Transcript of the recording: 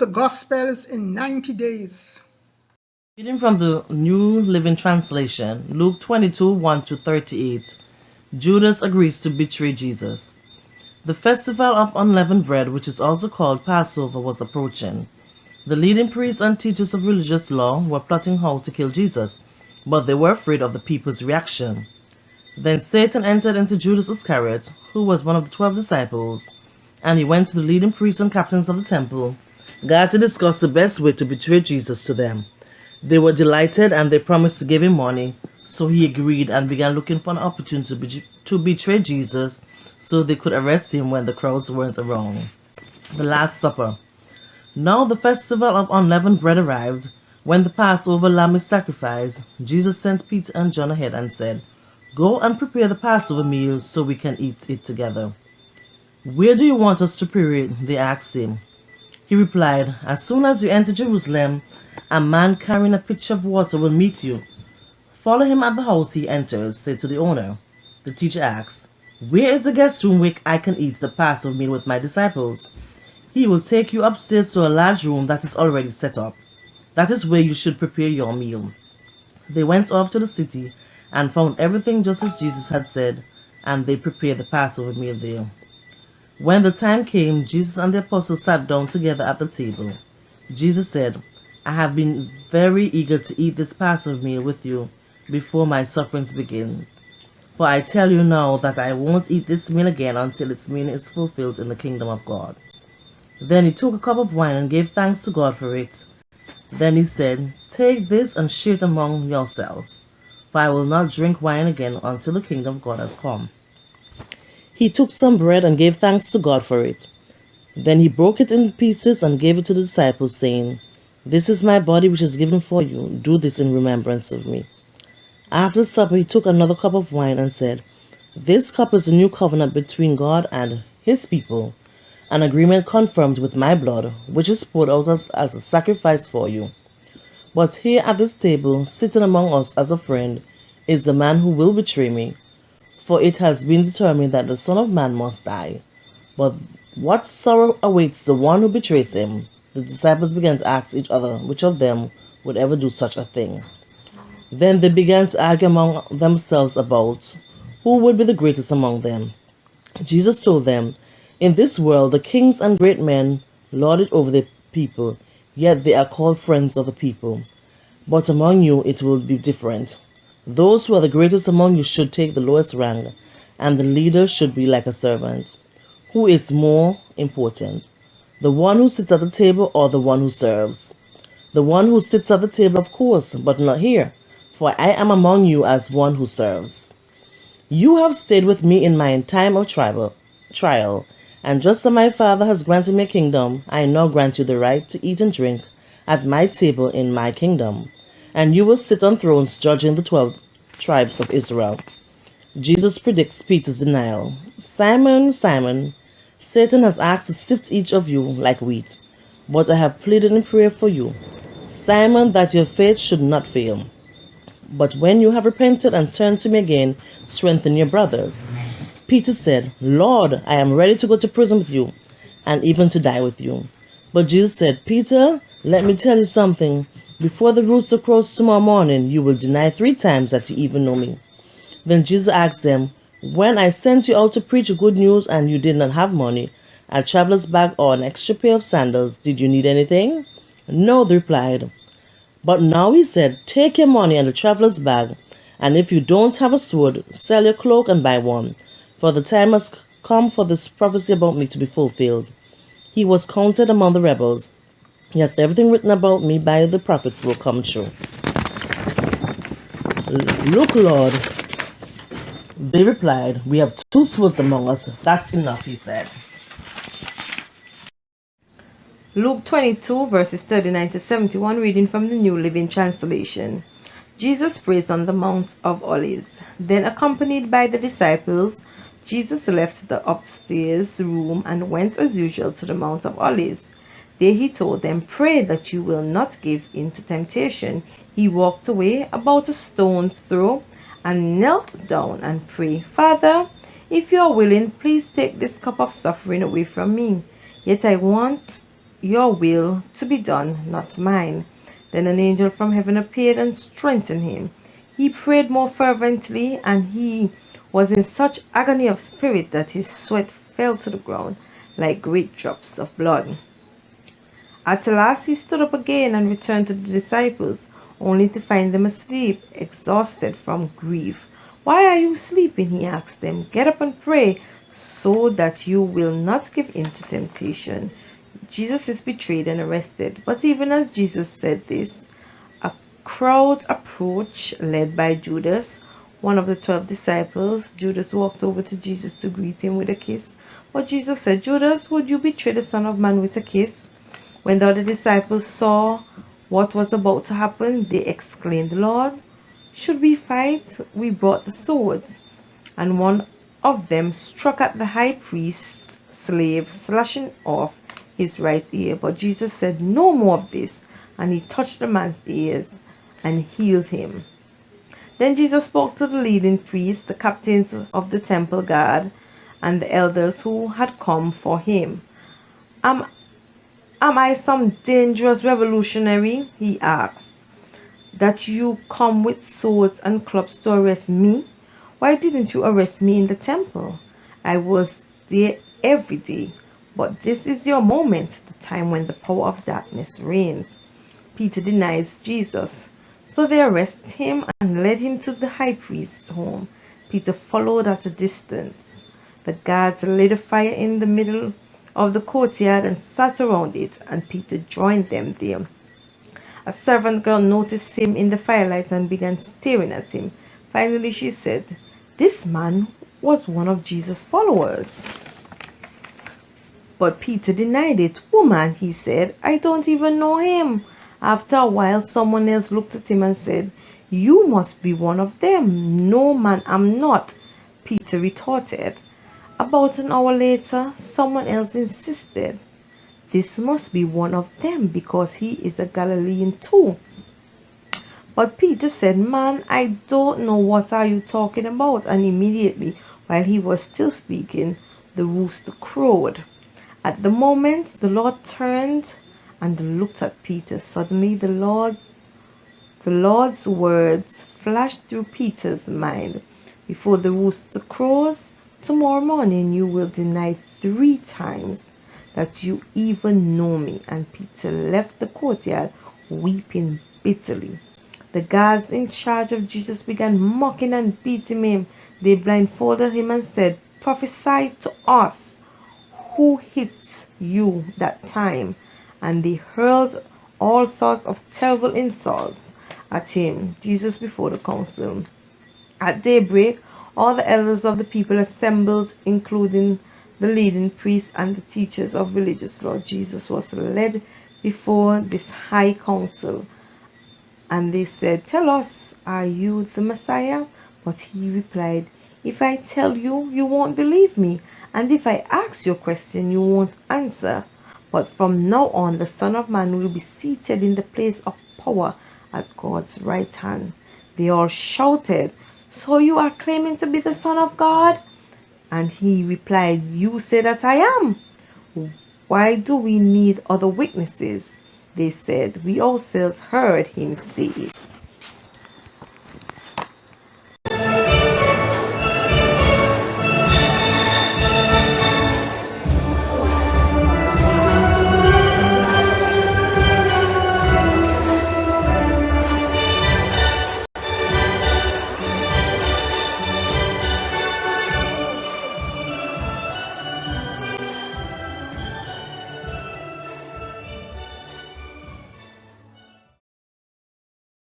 the Gospels in 90 days. Reading from the New Living Translation, Luke 22 1 to 38. Judas agrees to betray Jesus. The festival of unleavened bread, which is also called Passover, was approaching. The leading priests and teachers of religious law were plotting how to kill Jesus, but they were afraid of the people's reaction. Then Satan entered into Judas Iscariot, who was one of the 12 disciples, and he went to the leading priests and captains of the temple, glad to discuss the best way to betray Jesus to them. They were delighted and they promised to give him money, so he agreed and began looking for an opportunity to betray Jesus so they could arrest him when the crowds weren't around. The Last Supper. Now the festival of unleavened bread arrived. When the Passover lamb is sacrificed, Jesus sent Peter and John ahead and said, "Go and prepare the Passover meal so we can eat it together." "Where do you want us to prepare it?" they asked him. He replied, "As soon as you enter Jerusalem, a man carrying a pitcher of water will meet you. Follow him at the house he enters, say to the owner." The teacher asked, "Where is the guest room where I can eat the Passover meal with my disciples?" "He will take you upstairs to a large room that is already set up. That is where you should prepare your meal." They went off to the city and found everything just as Jesus had said, and they prepared the Passover meal there. When the time came, Jesus and the apostles sat down together at the table. Jesus said, "I have been very eager to eat this Passover meal with you before my sufferings begin. For I tell you now that I won't eat this meal again until its meaning is fulfilled in the kingdom of God." Then he took a cup of wine and gave thanks to God for it. Then he said, "Take this and share it among yourselves, for I will not drink wine again until the kingdom of God has come." He took some bread and gave thanks to God for it. Then he broke it in pieces and gave it to the disciples, saying, "This is my body which is given for you. Do this in remembrance of me." After supper he took another cup of wine and said, "This cup is the new covenant between God and his people, an agreement confirmed with my blood, which is poured out as a sacrifice for you. But here at this table, sitting among us as a friend, is the man who will betray me. For it has been determined that the Son of Man must die. But what sorrow awaits the one who betrays him?" The disciples began to ask each other which of them would ever do such a thing. Then they began to argue among themselves about who would be the greatest among them. Jesus told them, "In this world the kings and great men lord it over the people, yet they are called friends of the people. But among you it will be different. Those who are the greatest among you should take the lowest rank, and the leader should be like a servant. Who is more important, the one who sits at the table or the one who serves? The one who sits at the table, of course, but not here, for I am among you as one who serves. You have stayed with me in my time of trial, and just as my Father has granted me a kingdom, I now grant you the right to eat and drink at my table in my kingdom, and you will sit on thrones judging the 12 tribes of Israel." Jesus predicts Peter's denial. "Simon, Simon, Satan has asked to sift each of you like wheat, but I have pleaded in prayer for you, Simon, that your faith should not fail. But when you have repented and turned to me again, strengthen your brothers." Peter said, "Lord, I am ready to go to prison with you, and even to die with you." But Jesus said, "Peter, let me tell you something. Before the rooster crows tomorrow morning, you will deny 3 times that you even know me." Then Jesus asked them, "When I sent you out to preach good news and you did not have money, a traveler's bag or an extra pair of sandals, did you need anything?" "No," they replied. "But now," he said, "take your money and the traveler's bag, and if you don't have a sword, sell your cloak and buy one. For the time has come for this prophecy about me to be fulfilled." He was counted among the rebels. Yes, everything written about me by the prophets will come true. "Look, Lord," they replied, "we have 2 swords among us. That's enough," he said. Luke 22 verses 39 to 71, reading from the New Living Translation. Jesus prays on the Mount of Olives. Then, accompanied by the disciples, Jesus left the upstairs room and went as usual to the Mount of Olives. There he told them, "Pray that you will not give in to temptation." He walked away about a stone's throw and knelt down and prayed, "Father, if you are willing, please take this cup of suffering away from me. Yet I want your will to be done, not mine." Then an angel from heaven appeared and strengthened him. He prayed more fervently, and he was in such agony of spirit that his sweat fell to the ground like great drops of blood. At last he stood up again and returned to the disciples, only to find them asleep, exhausted from grief. "Why are you sleeping?" he asked them. "Get up and pray, so that you will not give in to temptation." Jesus is betrayed and arrested. But even as Jesus said this, a crowd approached, led by Judas, one of the 12 disciples. Judas walked over to Jesus to greet him with a kiss. But Jesus said, "Judas, would you betray the Son of Man with a kiss?" When the other disciples saw what was about to happen, they exclaimed, "Lord, should we fight? We brought the swords." And one of them struck at the high priest's slave, slashing off his right ear. But Jesus said, "No more of this." And he touched the man's ears and healed him. Then Jesus spoke to the leading priests, the captains of the temple guard, and the elders who had come for him. Am I some dangerous revolutionary?" he asked, "that you come with swords and clubs to arrest me? Why didn't you arrest me in the temple? I was there every day. But this is your moment, the time when the power of darkness reigns." Peter denies Jesus, so they arrest him and led him to the high priest's home. Peter followed at a distance. The guards lit a fire in the middle of the courtyard and sat around it, and Peter joined them there. A servant girl noticed him in the firelight and began staring at him. Finally, she said, "This man was one of Jesus' followers." But Peter denied it. "Woman," he said, "I don't even know him." After a while, someone else looked at him and said, "You must be one of them." "No, man, I'm not," Peter retorted. About an hour later, someone else insisted, "This must be one of them because he is a Galilean too." But Peter said, "Man, I don't know what are you talking about." And immediately, while he was still speaking, the rooster crowed. At the moment, the Lord turned and looked at Peter. Suddenly, the Lord's words flashed through Peter's mind. "Before the rooster crows tomorrow morning, you will deny 3 times that you even know me." And Peter left the courtyard weeping bitterly. The guards in charge of Jesus began mocking and beating him. They blindfolded him and said, "Prophesy to us. Who hit you that time?" And they hurled all sorts of terrible insults at him. Jesus before the council. At daybreak, all the elders of the people assembled, including the leading priests and the teachers of religious law. Jesus was led before this high council, and they said, "Tell us, are you the Messiah?" But he replied, "If I tell you, you won't believe me, and if I ask you a question, you won't answer. But from now on, the Son of Man will be seated in the place of power at God's right hand." They all shouted, "So you are claiming to be the Son of God?" And he replied, "You say that I am. Why do we need other witnesses?" They said, "We ourselves heard him say it."